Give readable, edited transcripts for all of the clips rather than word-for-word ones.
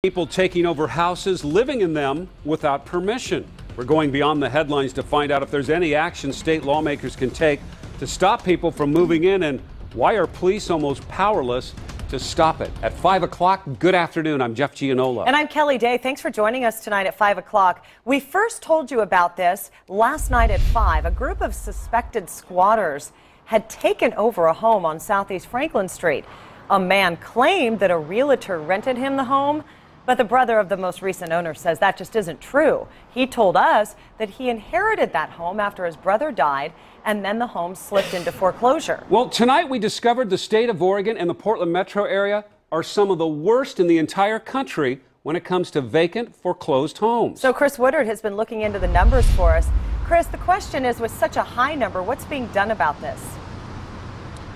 People taking over houses, living in them without permission. We're going beyond the headlines to find out if there's any action state lawmakers can take to stop people from moving in, and why are police almost powerless to stop it. At 5 o'clock, good afternoon. I'm Jeff Gianola. And I'm Kelly Day. Thanks for joining us tonight at 5 o'clock. We first told you about this last night at 5. A group of suspected squatters had taken over a home on Southeast Franklin Street. A man claimed that a realtor rented him the home, but the brother of the most recent owner says that just isn't true. He told us that he inherited that home after his brother died, and then the home slipped into foreclosure. Well, tonight we discovered the state of Oregon and the Portland metro area are some of the worst in the entire country when it comes to vacant, foreclosed homes. So Chris Woodard has been looking into the numbers for us. Chris, the question is, with such a high number, what's being done about this?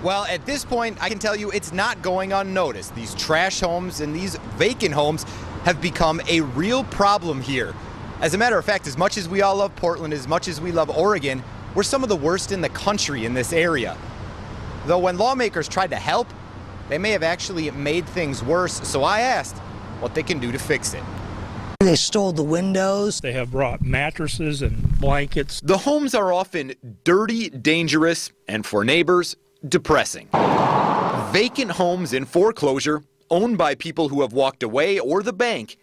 Well, at this point, I can tell you it's not going unnoticed. These trash homes and these vacant homes have become a real problem here. As a matter of fact, as much as we all love Portland, as much as we love Oregon, we're some of the worst in the country in this area. Though when lawmakers tried to help, they may have actually made things worse. So I asked what they can do to fix it. They stole the windows. They have brought mattresses and blankets. The homes are often dirty, dangerous, and for neighbors, depressing. Vacant homes in foreclosure, owned by people who have walked away or the bank,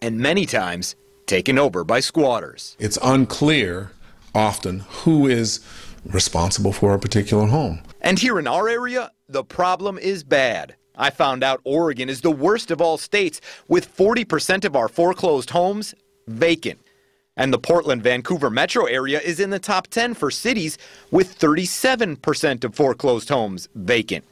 and many times taken over by squatters. It's unclear often who is responsible for a particular home. And here in our area, the problem is bad. I found out Oregon is the worst of all states, with 40% of our foreclosed homes vacant. And the Portland-Vancouver metro area is in the top 10 for cities, with 37% of foreclosed homes vacant.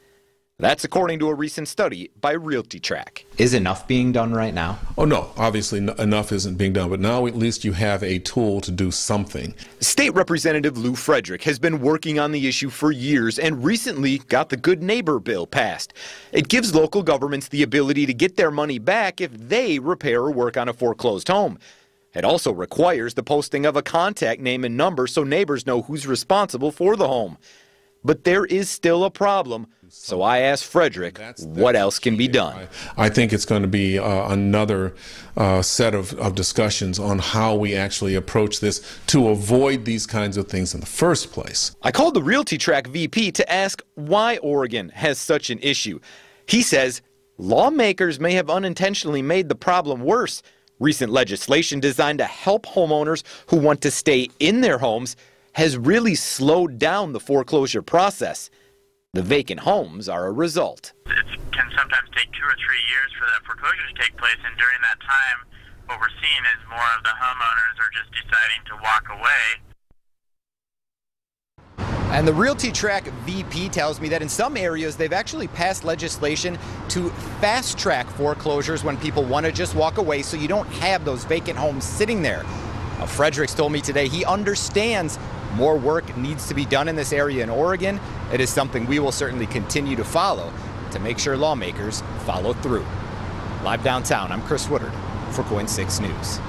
That's according to a recent study by RealtyTrack. Is enough being done right now? Oh no, obviously enough isn't being done, but now at least you have a tool to do something. State Representative Lew Frederick has been working on the issue for years and recently got the Good Neighbor bill passed. It gives local governments the ability to get their money back if they repair or work on a foreclosed home. It also requires the posting of a contact name and number so neighbors know who's responsible for the home. But there is still a problem, so I asked Frederick what else can be done. I think it's going to be another set of discussions on how we actually approach this to avoid these kinds of things in the first place. I called the RealtyTrack VP to ask why Oregon has such an issue. He says lawmakers may have unintentionally made the problem worse. Recent legislation designed to help homeowners who want to stay in their homes has really slowed down the foreclosure process. The vacant homes are a result. It can sometimes take 2 or 3 years for that foreclosure to take place, and during that time, what we're seeing is more of the homeowners are just deciding to walk away. And the RealtyTrack VP tells me that in some areas they've actually passed legislation to fast-track foreclosures when people want to just walk away so you don't have those vacant homes sitting there. Now, Fredericks told me today he understands more work needs to be done in this area in Oregon. It is something we will certainly continue to follow to make sure lawmakers follow through. Live downtown, I'm Chris Woodard for KOIN 6 News.